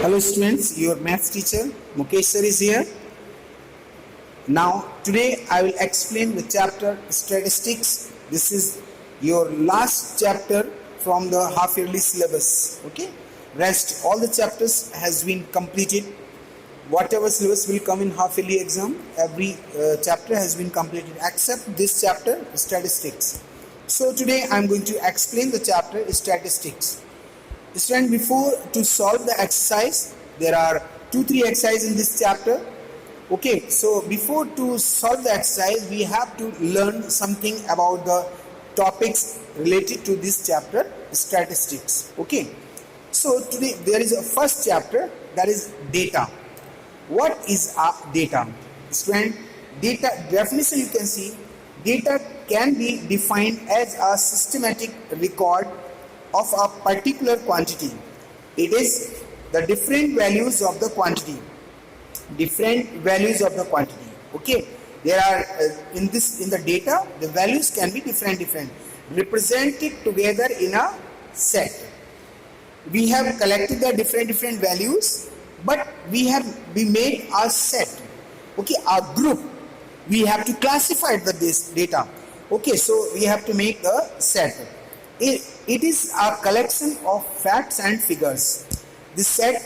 Hello students, your maths teacher Mukesh sir is here. Now today I will explain the chapter statistics. This is your last chapter from the half yearly syllabus. Okay, rest all the chapters has been completed. Whatever syllabus will come in half yearly exam, every chapter has been completed except this chapter statistics. So today I am going to explain the chapter statistics. Student, before to solve the exercise, there are 2-3 exercises in this chapter. Okay, so before to solve the exercise, we have to learn something about the topics related to this chapter, statistics. Okay, so today there is a first chapter, that is data. What is data? Student, data definition you can see, data can be defined as a systematic record of a particular quantity. It is the different values of the quantity. Okay, there are in the data the values can be different represented together in a set. We have collected the different values, but we made a set. Okay, a group. We have to classify this data. Okay, so we have to make a set. It is a collection of facts and figures. This set,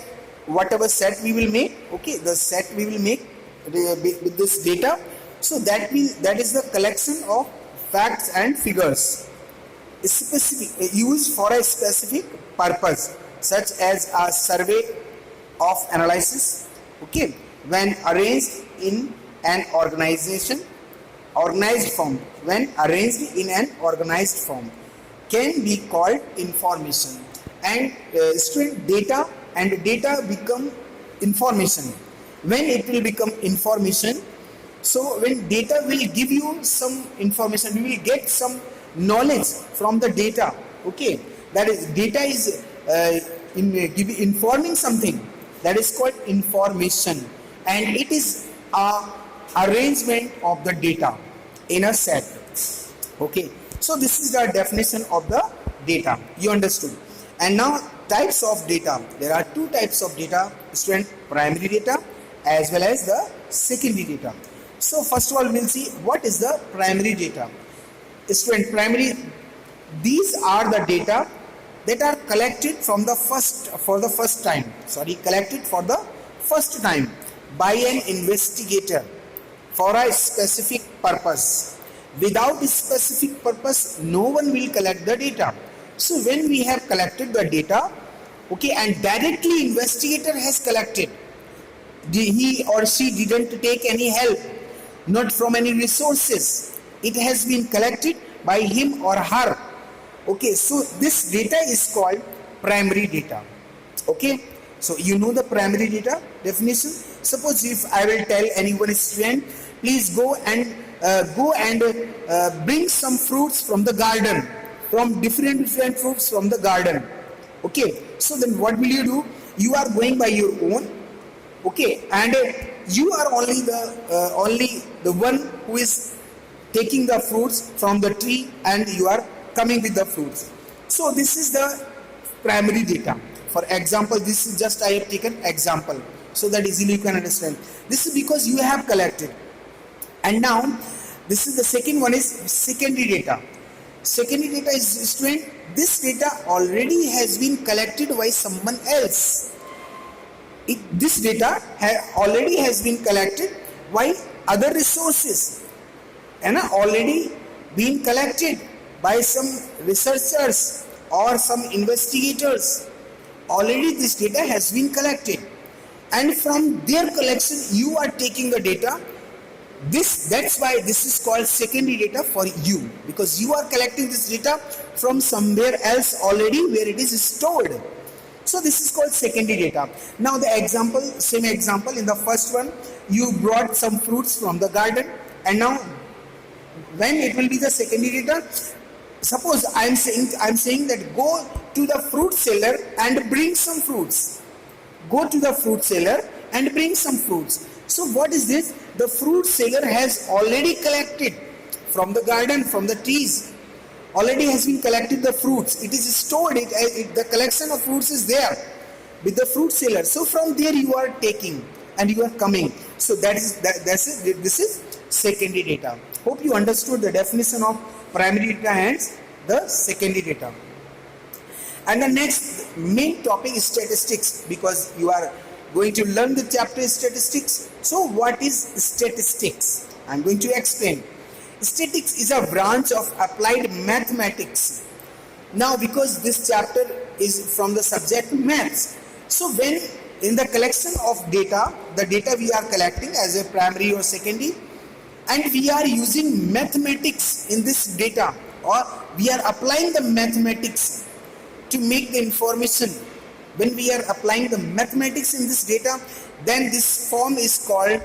whatever set we will make, okay, the set we will make with this data. So that is the collection of facts and figures, used for a specific purpose, such as a survey of analysis. Okay, when arranged in an organized form, can be called information. And student, data become information. When it will become information, so when data will give you some information, we will get some knowledge from the data. Okay, that is, data is informing something, that is called information, and it is a arrangement of the data in a set. Okay, so this is the definition of the data. You understood? And now types of data. There are 2 types of data, student: primary data as well as the secondary data. So first of all, we'll see what is the primary data. Student, primary, these are the data that are collected for the first time by an investigator for a specific purpose. Without a specific purpose, no one will collect the data. So when we have collected the data, okay, and directly investigator has collected, he or she didn't take any help, not from any resources. It has been collected by him or her. Okay, so this data is called primary data. Okay, so you know the primary data definition. Suppose if I will tell anyone, student, please go and bring some fruits from the garden, from different fruits from the garden. Okay, so then what will you do? You are going by your own. Okay, and you are only the one who is taking the fruits from the tree, and you are coming with the fruits. So this is the primary data. For example, this is just I have taken example so that easily you can understand. This is because you have collected. And now this is the second one, is secondary data. Secondary data is, student, this data already has been collected by someone else. This data already has been collected by other resources and already been collected by some researchers or some investigators. Already this data has been collected, and from their collection you are taking the data. That's why this is called secondary data for you, because you are collecting this data from somewhere else already where it is stored. So this is called secondary data. Now the example, same example, in the first one you brought some fruits from the garden, and now when it will be the secondary data, suppose I am saying that go to the fruit seller and bring some fruits. Go to the fruit seller and bring some fruits. So what is this? The fruit seller has already collected from the garden, from the trees. Already has been collected the fruits. It is stored. The collection of fruits is there. with the fruit seller. So from there you are taking and you are coming. So that's it. This is secondary data. Hope you understood the definition of primary data and the secondary data. And the next main topic is statistics, because you are going to learn the chapter statistics. So what is statistics? I'm going to explain. Statistics is a branch of applied mathematics. Now, because this chapter is from the subject maths, so when in the collection of data, the data we are collecting as a primary or secondary, and we are using mathematics in this data, or we are applying the mathematics to make the information. When we are applying the mathematics in this data, then this form is called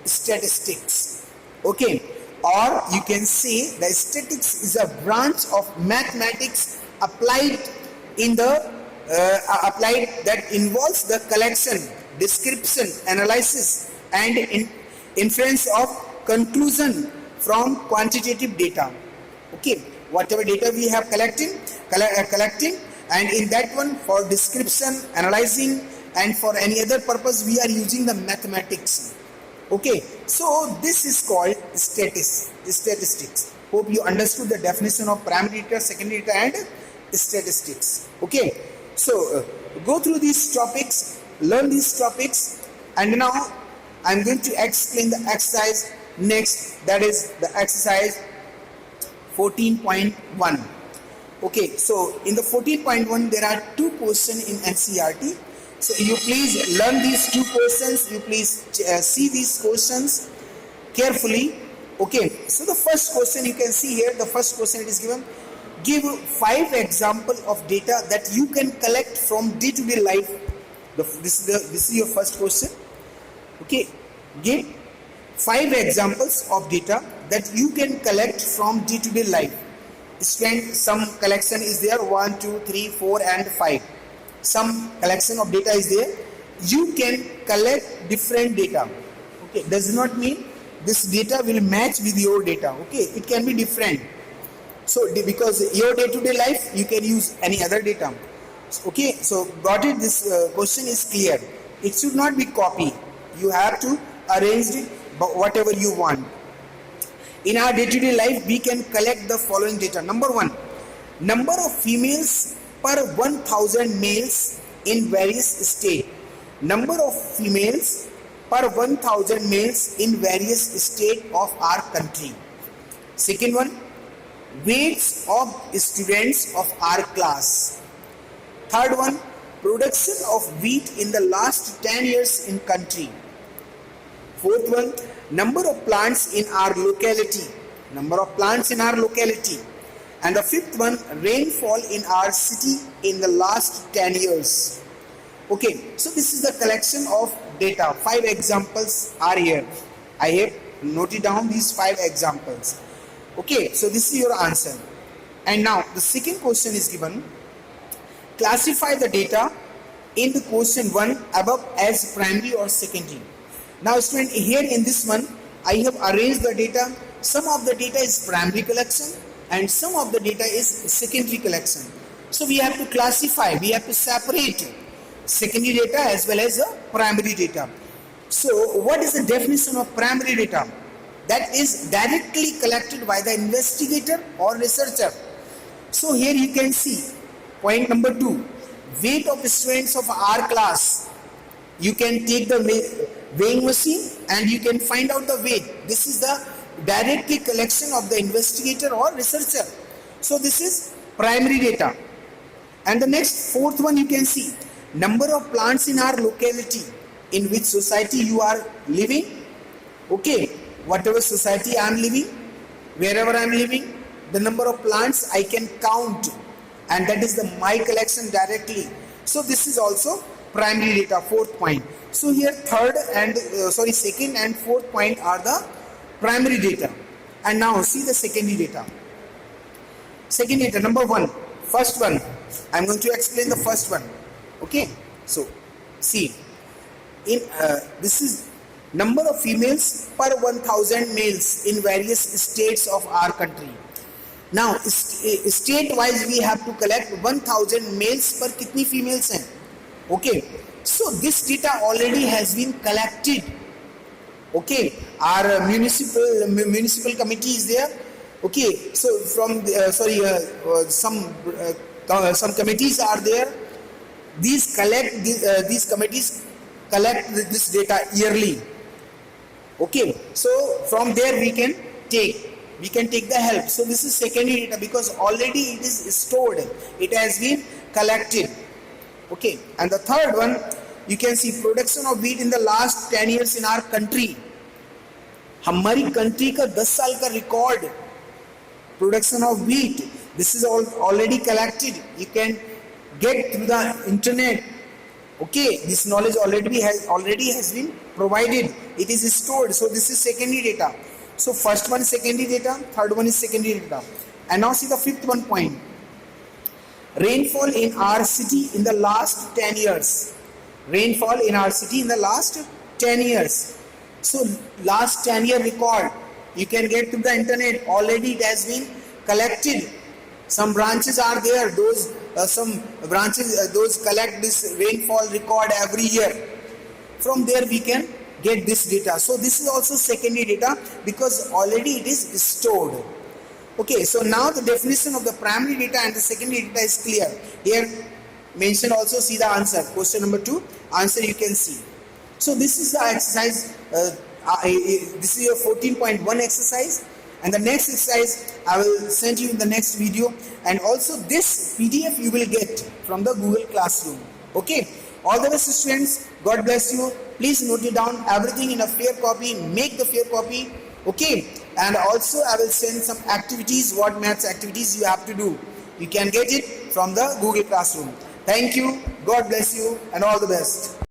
statistics. Okay, or you can say that statistics is a branch of mathematics applied that involves the collection, description, analysis, and inference of conclusion from quantitative data. Okay, whatever data we have collecting, and in that one, for description, analyzing, and for any other purpose, we are using the mathematics. Okay, so this is called statistics. Hope you understood the definition of primary data, secondary data, and statistics. Okay, so go through these topics, learn these topics, and now I'm going to explain the exercise next, that is the exercise 14.1. Okay, so in the 14.1 there are two questions in NCERT. So you please learn these two questions, you please see these questions carefully. Okay, so the first question you can see here, the first question it is given, give 5 examples of data that you can collect from day-to-day life. This is your first question. Okay, give 5 examples of data that you can collect from day-to-day life. Some collection is there, 1, 2, 3, 4 and 5. Some collection of data is there. You can collect different data. Okay, does not mean this data will match with your data. Okay, it can be different. So because your day-to-day life, you can use any other data. Okay, so got it? This question is clear. It should not be copy. You have to arrange it whatever you want. In our day-to-day life, we can collect the following data. Number 1, number of females per 1,000 males in various states. Number of females per 1,000 males in various states of our country. Second one, weights of students of our class. Third one, production of wheat in the last 10 years in country. Fourth one, number of plants in our locality. Number of plants in our locality. And the fifth one, rainfall in our city in the last 10 years. Okay, so this is the collection of data. 5 examples are here. I have noted down these 5 examples. Okay, so this is your answer. And now the second question is given. Classify the data in the question 1 above as primary or secondary. Now student, here in this one, I have arranged the data. Some of the data is primary collection and some of the data is secondary collection. So we have to classify, we have to separate secondary data as well as primary data. So what is the definition of primary data? That is directly collected by the investigator or researcher. So here you can see point number 2, weight of students of our class. You can take the weighing machine and you can find out the weight. This is the directly collection of the investigator or researcher. So this is primary data. And the next 4th one you can see, number of plants in our locality, in which society you are living. Okay, whatever society I am living, wherever I am living, the number of plants I can count, and that is my collection directly. So this is also primary data, 4th point. So here second and 4th point are the primary data. And now see the secondary data. Secondary data, number 1, first one. I am going to explain the first one. Okay, so see, in this is number of females per 1,000 males in various states of our country. Now state wise we have to collect 1,000 males per kitni females हैं. Okay, So this data already has been collected. Okay, our municipal committee is there. Okay, so from some committees are there. These committees collect this data yearly. Okay, so from there we can take the help. So this is secondary data because already it is stored, it has been collected. Okay, and the third one, you can see production of wheat in the last 10 years in our country. हमारी country का 10 साल का record production of wheat, this is already collected. You can get through the internet. Okay, this knowledge already has been provided. It is stored. So this is secondary data. So first one is secondary data, third one is secondary data. And now see the fifth one point. Rainfall in our city in the last 10 years. Rainfall in our city in the last 10 years. So last 10-year record, you can get to the internet. Already it has been collected. Some branches are there. Some branches those collect this rainfall record every year. From there we can get this data. So this is also secondary data because already it is stored. Okay, so now the definition of the primary data and the secondary data is clear. Here mentioned also, see the answer. Question number 2, answer you can see. So this is the exercise, this is your 14.1 exercise, and the next exercise I will send you in the next video, and also this PDF you will get from the Google Classroom. Okay, all the best students, God bless you. Please note it down, everything in a fair copy, make the fair copy. Okay, and also I will send some activities, what maths activities you have to do. You can get it from the Google Classroom. Thank you, God bless you, and all the best.